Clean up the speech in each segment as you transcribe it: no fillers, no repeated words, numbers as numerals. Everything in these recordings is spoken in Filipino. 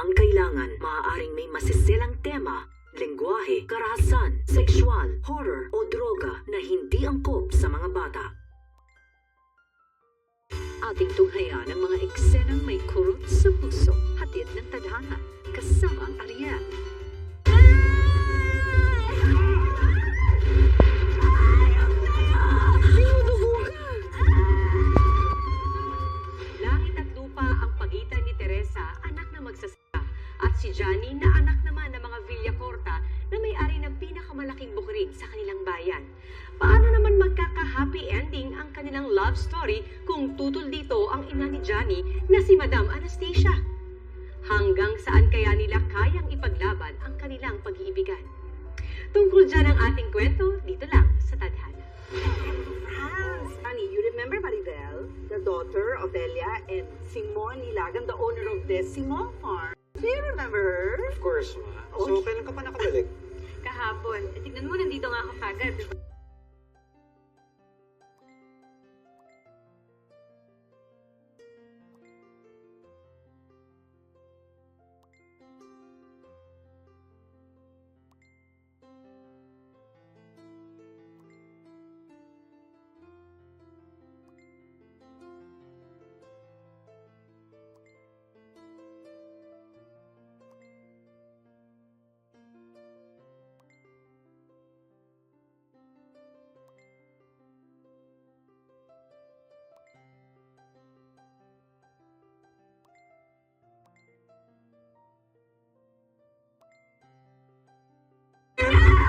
Ang kailangan, maaaring may masiselang tema, lengguwahe, karahasan, sexual, horror o droga na hindi angkop sa mga bata. Ating tunghayan ang mga eksenang may kurot sa puso, hatid ng tadhana, kasama ang Ariel. Langit at lupa ang pagitan ni Teresa, anak na magsasaka, at si Johnny na anak naman ng mga Villacorta na may-ari ng pinakamalaking bukrig sa kanilang bayan. Paano naman magkaka-happy ending ang kanilang love story kung tutol dito ang ina ni Johnny na si Madam Anastasia? Hanggang saan kaya nila kayang ipaglaban ang kanilang pag-iibigan? Tungkol dyan ang ating kwento, dito lang sa Tadhana. Honey, you remember Maribel, the daughter of Delia and Simon Ilagan, the owner of this Simon Farm? Do you remember her? Of course, ma. So, kailan ka pa nakabalik? Kahapon. Tignan mo, nandito nga ako kagad, diba?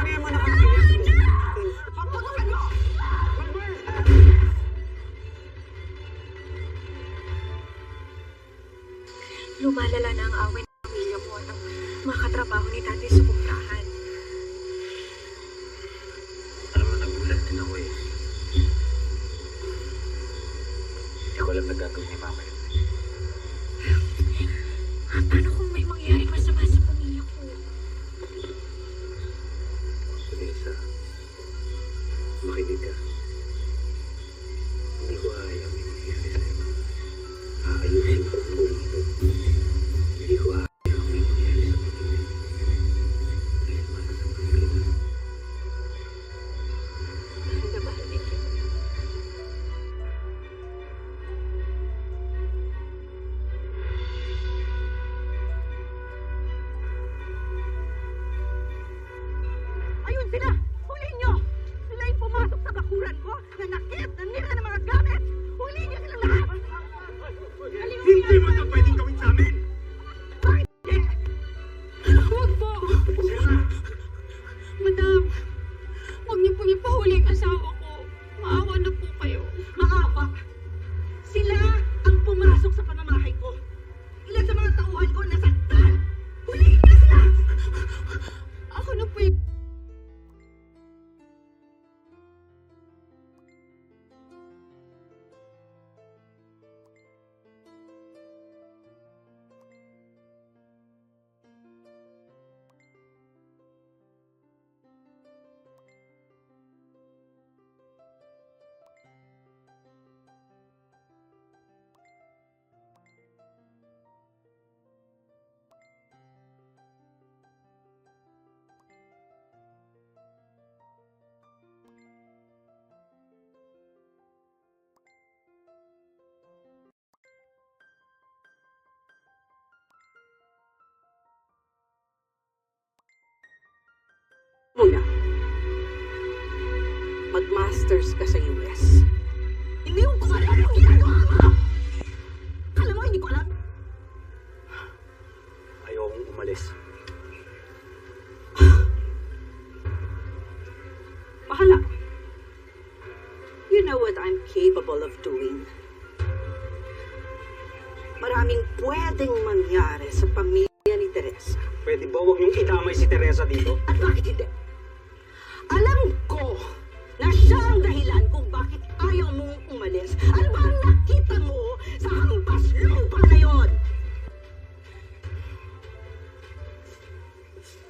Kaya mo nakakaiyak. Lumalala na ang away ng pamilya mo at ang mga katrabaho ni tatay sa kumplahan. Alam mo, nagulat din ako eh. Hindi ko alam na gagawin ni Mama yun. Paano kung may mangyari masama sa pamilya ko? Teresa, makinig ka. Hindi ko ayaw may mangyari sa'yo. Aayusin ko ang buong ito. Hindi ko ayaw may mangyari sa pamilya. Dahil mahal na mahal kita. Mahal na mahal din kita. Ayun sila! Huliin nyo! Sila yung pumasok sa bakuran ko, nanakit, nanira ng mga gamit! Huliin nyo silang lahat! Hindi mo ito pwedeng gawin sa amin! Huwag po! Madam, huwag niyo pong ipahuli ang asawa ko. Maawa na po kayo. Maawa! Sila ang pumasok sa pamamahay ko. Ilan sa mga tauhan ko nasaktan! Huliin nyo sila! Ako na po yung... Muna, mag-masters ka sa US. Hindi mo ko alam yung ginagawa mo! Kala mo hindi ko alam? Ayokong umalis. Bahala. You know what I'm capable of doing. Maraming pwedeng mangyari sa pamilya ni Teresa. Pwede ba huwag niyong idamay si Teresa dito? At bakit hindi? Alam ko na siya ang dahilan kung bakit ayaw mong umalis. Ano ba ang nakita mo sa hampas lupa na yon?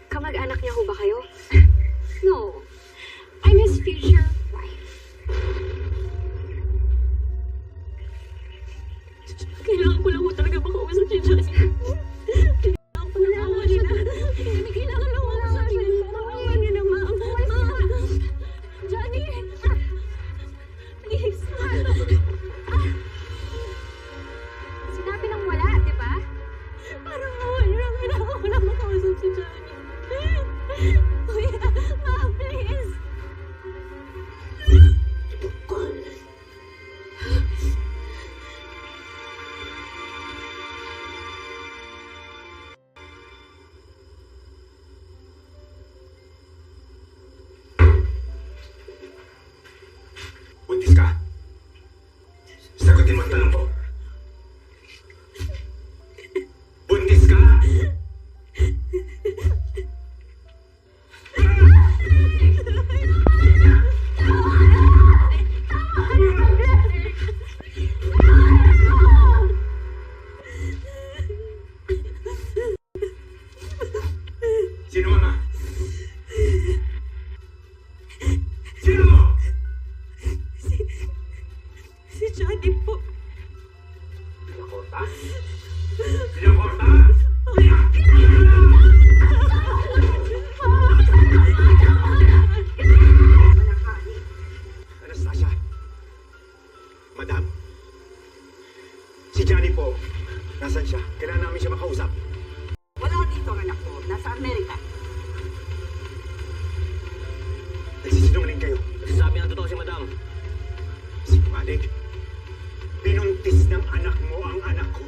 Kamag-anak niya ho ba kayo? No. I'm his future wife. Kailangan ko lang ho talaga makausap si Johnny. Kailangan anak mo nasa Amerika. Nagsisinungaling kayo. Nagsasabi ng totoo si Madam. Sinungaling. Pinuntis ng anak mo ang anak ko.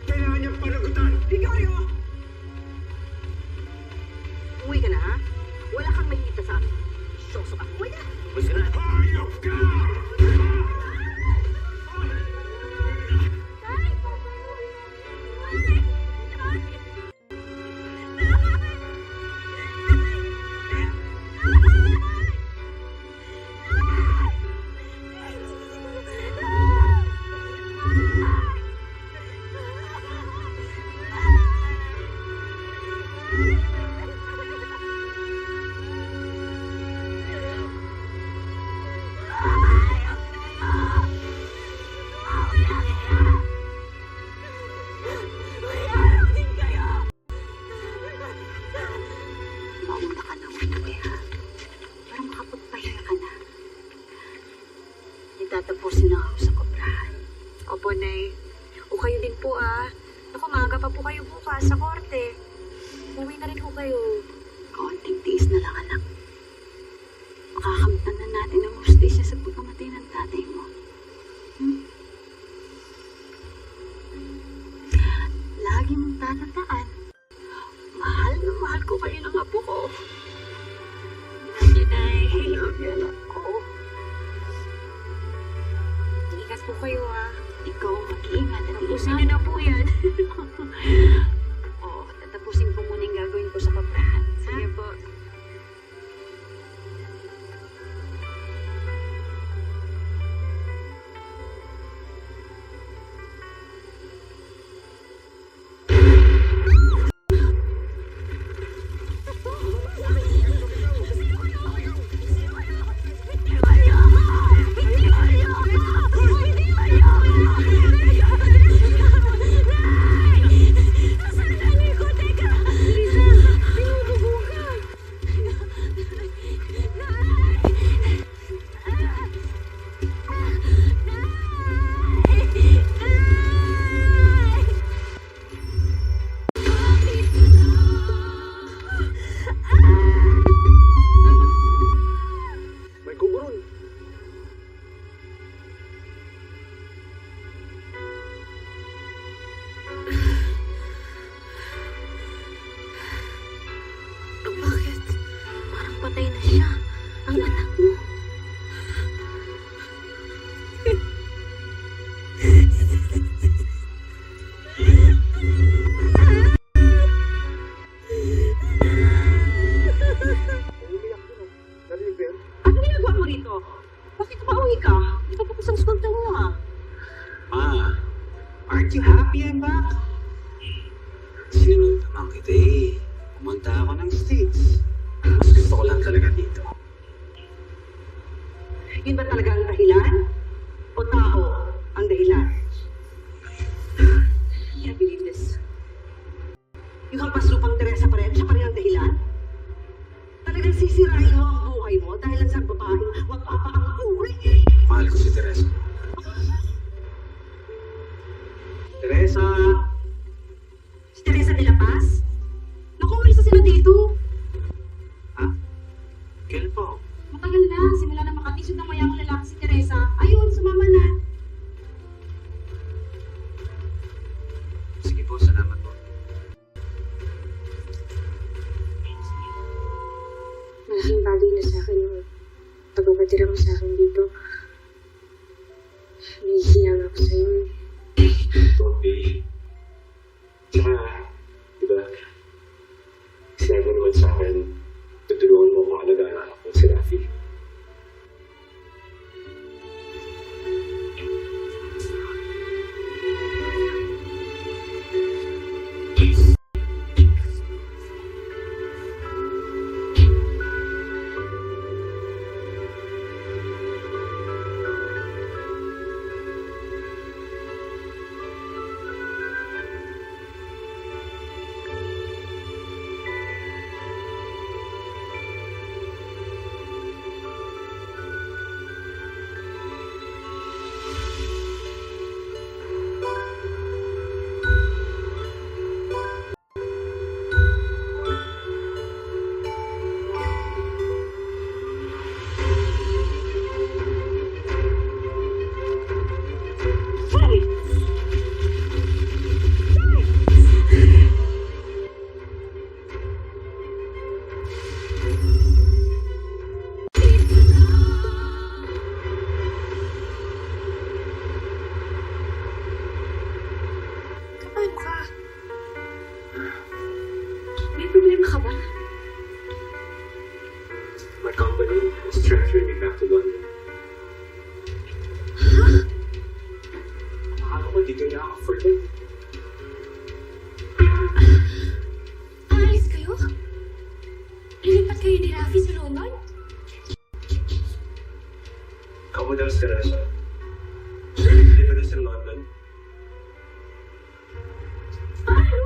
Kailangan niyang panagutan. Gregorio! Uwi ka na, ha? Wala kang makikita sa amin. Syoso ka. Uwi ka na! Umalis ka na. Hayop ka! Mauna ka na uwi, ha? Para makapagpahinga ka na. Itatapusin na ako sa kobrahan. Opo, Nay. O kayo din po Naku, maaga pa po kayo bukas sa korte. Uwi na rin po kayo. Kaunting tiis na lang, anak. Makakamtan na natin ang hustisya sa pagkamatay ng tatay mo. Lagi mong tatandaan. Mahal na mahal ko kayo ng apo ko. Love you, Nay. Love you, anak ko. Ingat po kayo, Ikaw ang mag-iingat. Tapusin niyo na po yan. Oo, tatapusin ko muna yung gagawin ko sa kobrahan. Sige po. May kuburon. Bakit? Parang patay na siya. Ang anak mo. Umiyak ko. Narinig ba yan? Ano ginagawa mo rito? Bakit pauwi ka? Di pa tapos ang school time mo, ha? Ma, aren't you happy I'm back? Sinunod naman kita eh. Pumunta ako ng States. Mas gusto ko lang talaga dito. Yun ba talaga ang dahilan? O tao ang dahilan? I can't believe this. Yung hampas lupang Teresa pa rin, siya pa rin ang dahilan? Talagang sisirain mo ang buhay mo dahil lang sa babaeng magpapaanguri. Mahal ko si Teresa. Teresa! Si Teresa de la Paz? Naku, isa sila dito. Ha? Kailan po? Matagal na, simula na makatisod ng mayamang lalaki si Teresa. Ayun, sumama na. Sige po, salamat po. Malaking bagay na sa akin yung pagpapatira mo sa akin dito. Nahihiya nga ako sa'yo. Toby. Tsaka, di ba, sinabi mo naman sa akin, tutulungan mo kung alagaan ang anak ko si Rafi. May problema ka ba? My company is transferring me back to London. Akala ko dito na ako for good. Aalis kayo? Lilipat kayo ni Rafi sa London? Ako daw si Teresa. Dito na sa London. Paano?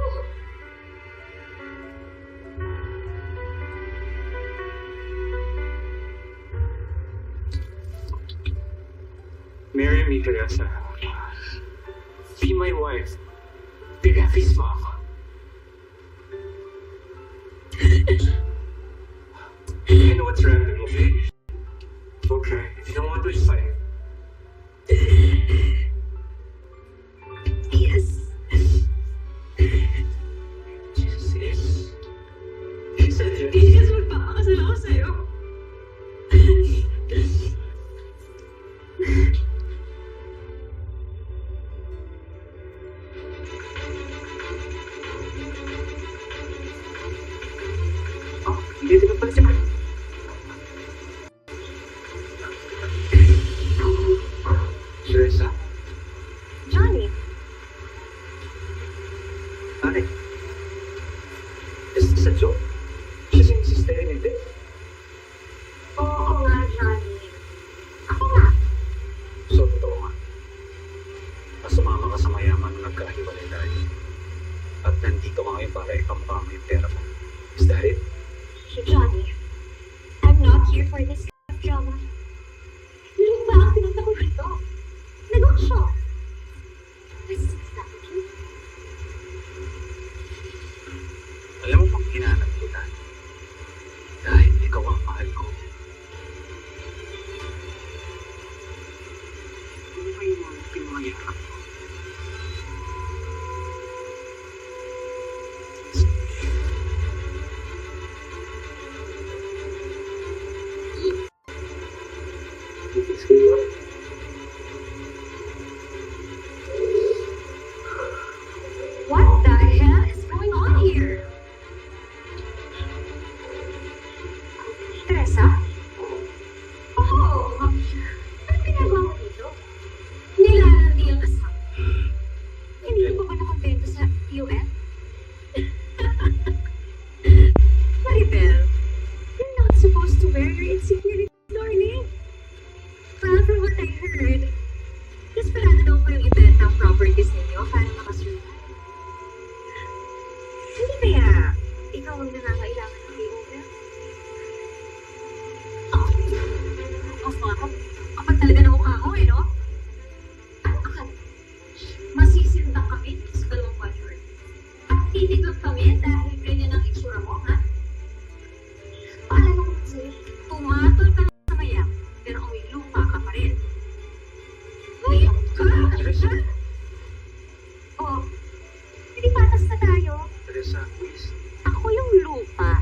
Marry me, Teresa. Be my wife. Be Rafi's mama. I know it's random, okay? Okay, if you don't want to, it's fine. Yes. Jesus, yes. He said yes. Yes, magpapakasal ako sa'yo. Oh, dito ka pala siya. Teresa? Johnny, Honey? Is this a joke? Siya si Mrs. Terry, hindi? oo nga, Johnny. Ako nga. So, totoo nga. Na sumama ka sa mayaman nung nagkahiwalay tayo. At nandito ka ngayon para ikamukha mo yung pera mo. Is that it? Johnny, I'm not here for this kind of drama. Lupa ang pinunta ko dito. Negosyo. This is exactly. Alam mo bang hinanap kita? Dahil ikaw ang mahal ko. Ano ba yung mga hirap ko? What the hell is going on here? Teresa? Oh, ano ginagawa mo dito? Nilalandi ang asawa. Hindi ka pa ba nakontento sa UN? Maribel, you're not supposed to wear your insecurities, darling. Well, from what I heard, desperado daw kayong ibenta ang properties ninyo para makasurvive. Hindi kaya ikaw ang nangangailangan ng layover? Of mga kapag talaga na mukha ko no? Ano akala? Masisindang kami sa dalawang budget. At titigap kami dahil ganyan ang itsura mo, ha? Paalala ko sa'yo, tumatol ka lang sa mayak, pero may lupa ka pa rin. Ngayon ka! Teresa? Oh, hindi patas na tayo. Teresa, please. Ako yung lupa.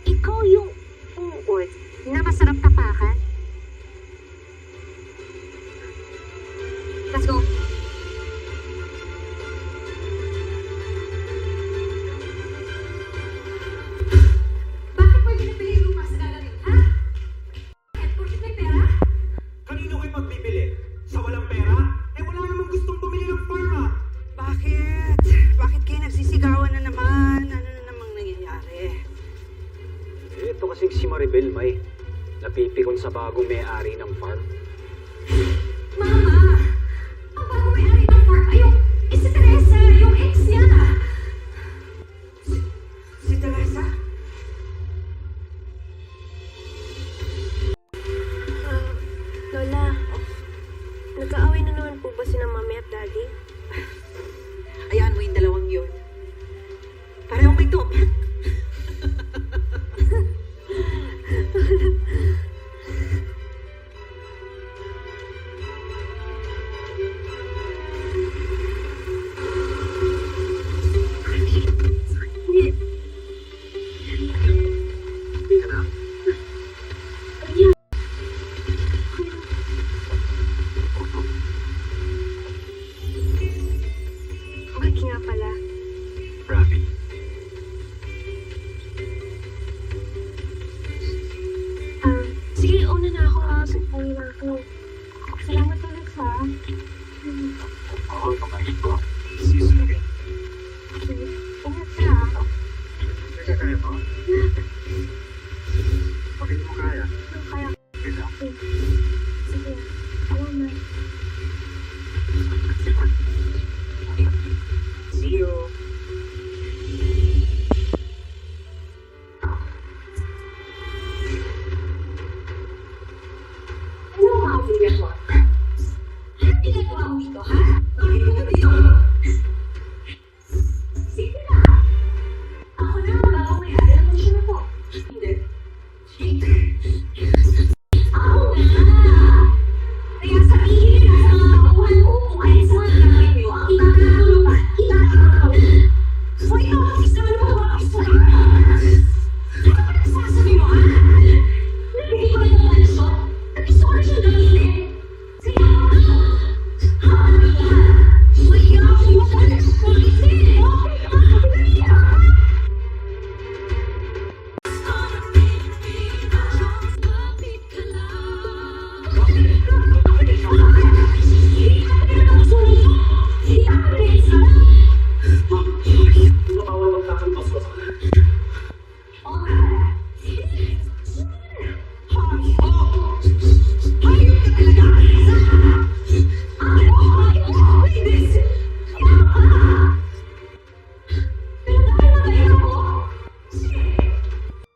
Ikaw yung uod na masarap tapakan. Let's go. Bakit mo binibili yung lupa sa gagawin, ha? Bakit? Porkit may pera? Kanino kayo pagbibili? Sa walang pera? Eh wala namang gustong bumili ng farma. Bakit? Bakit kayo nagsisigawan na naman? Ano na namang nangyayari? Ito kasing si Maribel, May. Napipikon sa bagong may-ari ng farm. Mama! Ang bago may-ari ng farm ay yung si Teresa, yung ex niya. Si Teresa? Lola, nag-aaway na naman po ba sina Mami at Daddy? Ayan mo yung dalawang yun. Parehong may topat. Hindi ka na. Bakit nga pala? Rafi. kaya mo? Pag hindi mo kaya, Kaya, okay lang. sige. Ako na. See you. Ano ang mga Vilya Corta? Anong ginagawa mo dito, ha? Bakit mo dito? Sige na. Ako na ang bagong may-ari ng mansyon na to. Hindi. Ako na. Kaya sabihin na sa mga tauhan ko kung alin sa mga gagawin niyo ang itatulungan. Hoy, ito, isa mo naman mga pistola. Ano ba nagsasabi mo, ha? Nabigay ko na yung mansyon. At gusto ko na siyang gamitin. Kaya, kaya ako wala na sa kulitin. Dali na.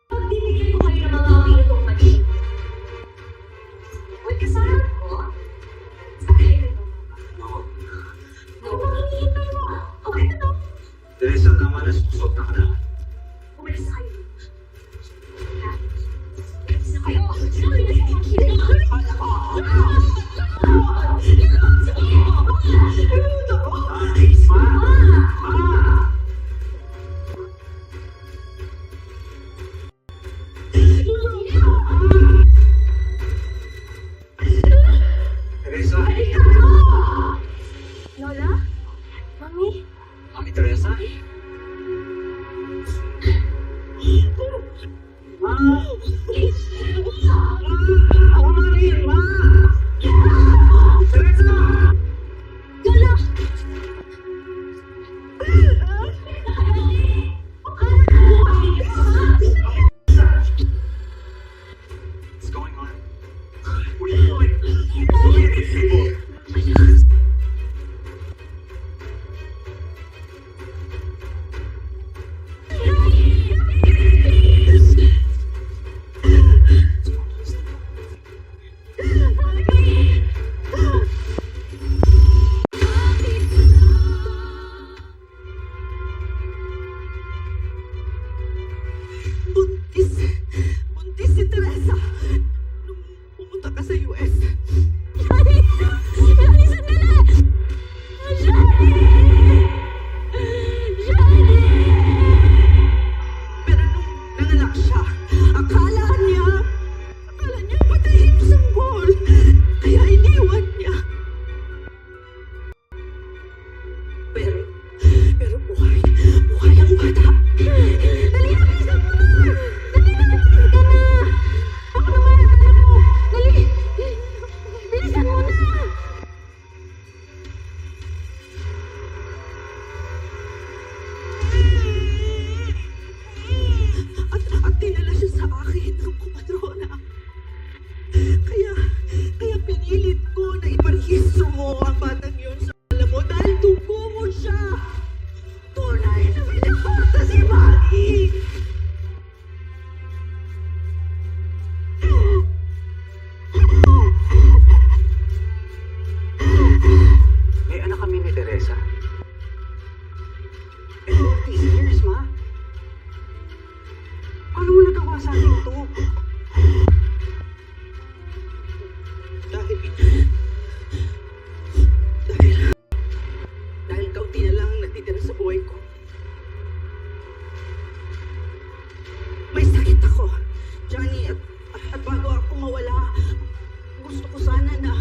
Pagbibigyan ko kayo ng mga pinutong mali. Huwag kasama ko. Okay, No. no, hinihintay mo. Okay, ano? Teresa, tama na. Susot na ka na. Umalis na kayo. Ha? Umalis na kayo. Umalis na kayo. Anis, ma! Ma! Teresa? Lola? Mami? Mami Teresa? Ma! Ako na rin, ma! Teresa! Lola! What's going on? What are you doing? Look at these people! Buntis si Teresa. Nung pumunta ka sa US. Pero nung nanganak siya, akala niya patayin sa ball. Kaya iniwan niya. Pero buhay ang bata. Dali na, bilisan mo na! Dali na, bilisan ka na! Ako naman, akala mo! Dali! Bilisan mo na! At dinala siya sa akin ng kumadrona. Kaya pinilit ko na iparehistro mo ang batang yun sa alam mo dahil dugo mo siya. Tunay na pinakorta si Maggie. May anak kami ni Teresa. 40 years, ma. Paano mo nagawa sa akin to? Dahil kaunti na lang ang natitira sa buhay ko. May sakit ako, Johnny, at bago ako mawala, gusto ko sana na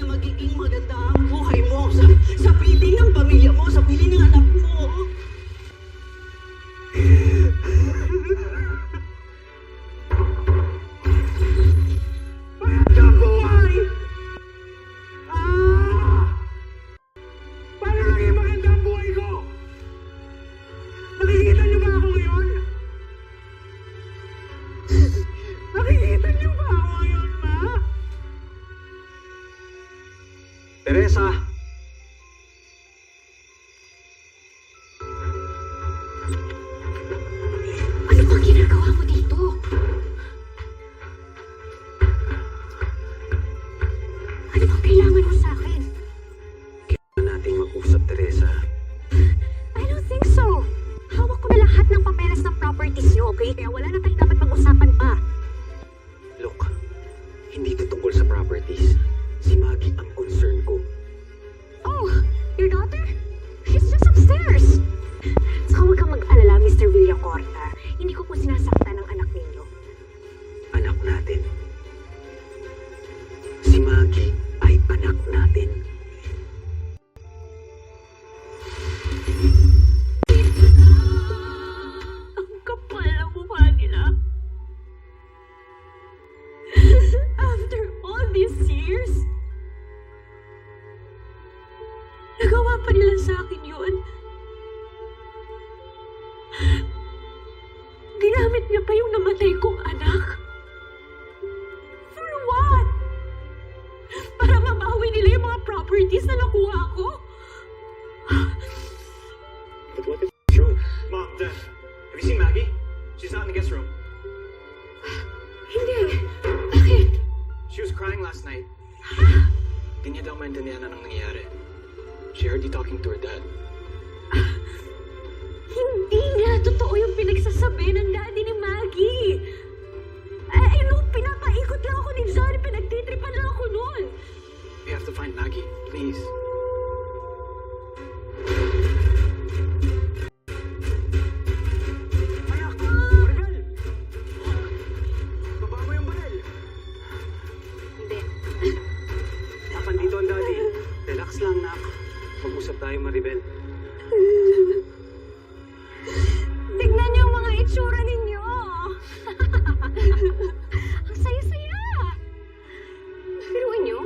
magiging maganda ang buhay mo sa piling ng pamilya mo, sa piling ng anak mo. Magandang buhay! Paano naging maganda ang buhay ko? Nakikita niyo ba ako ngayon? Teresa! Ano bang ginagawa mo dito? Ano bang kailangan mo sa akin? Kailangan nating mag-usap, Teresa. I don't think so. Hawak ko na lahat ng papeles ng properties niyo, okay? Kaya wala na tayong dapat pag-usapan pa. Look, hindi ito tungkol sa properties. Si Maggie ang concern ko. Oh, your daughter? She's just upstairs. Saka huwag kang mag-alala, Mr. Villacorta. Hindi ko po sinasaktan ang anak ninyo. Anak natin. Si Maggie ay anak natin. Ang kapal ang mukha nila. After all these years, nagawa pa nila sa akin yun. Ginamit niya pa yung namatay kong anak. For what? Para mabawi nila yung mga properties na nakuha ko? But what if it's true? Mom, Dad, have you seen Maggie? She's not in the guest room. Hindi. Bakit? She was crying last night. Hindi niya daw maintindihan anong nangyayari. She heard you talking to her dad. Hindi nga totoo yung pinagsasabi ng daddy ni Maggie. Nung pinapaikot lang ako ni Johnny, pinagtitripan lang ako noon. We have to find Maggie, please. Anak! Maribel! Baba mo yung baril! Hindi. Dapat dito ang daddy. Relax lang, nak. Mag-usap tayo, Maribel. Tignan niyo ang mga itsura ninyo. Ang saya-saya. Biruin niyo,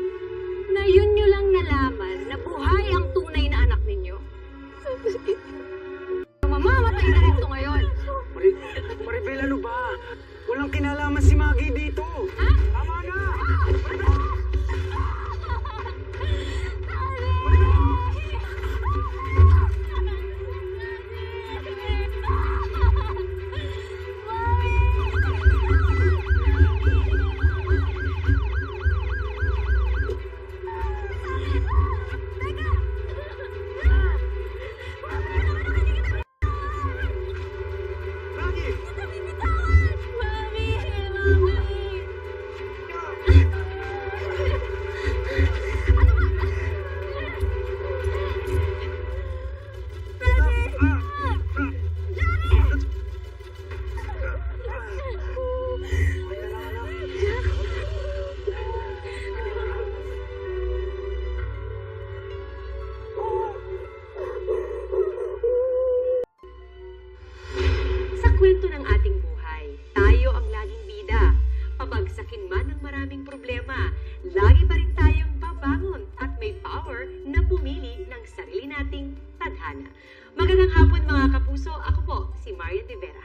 ngayon niyo lang nalaman na buhay ang tunay na anak ninyo. Mamamatay na rin ito ngayon. Maribel, ano ba? Walang kinalaman si Maggie dito. Tama na! Maggie! Sa kwento ng ating buhay, tayo ang laging bida. Pabagsakin man ng maraming problema, lagi pa rin tayong babangon at may power na pumili ng sarili nating tadhana. Magandang hapon mga kapuso, ako po si Marian Rivera.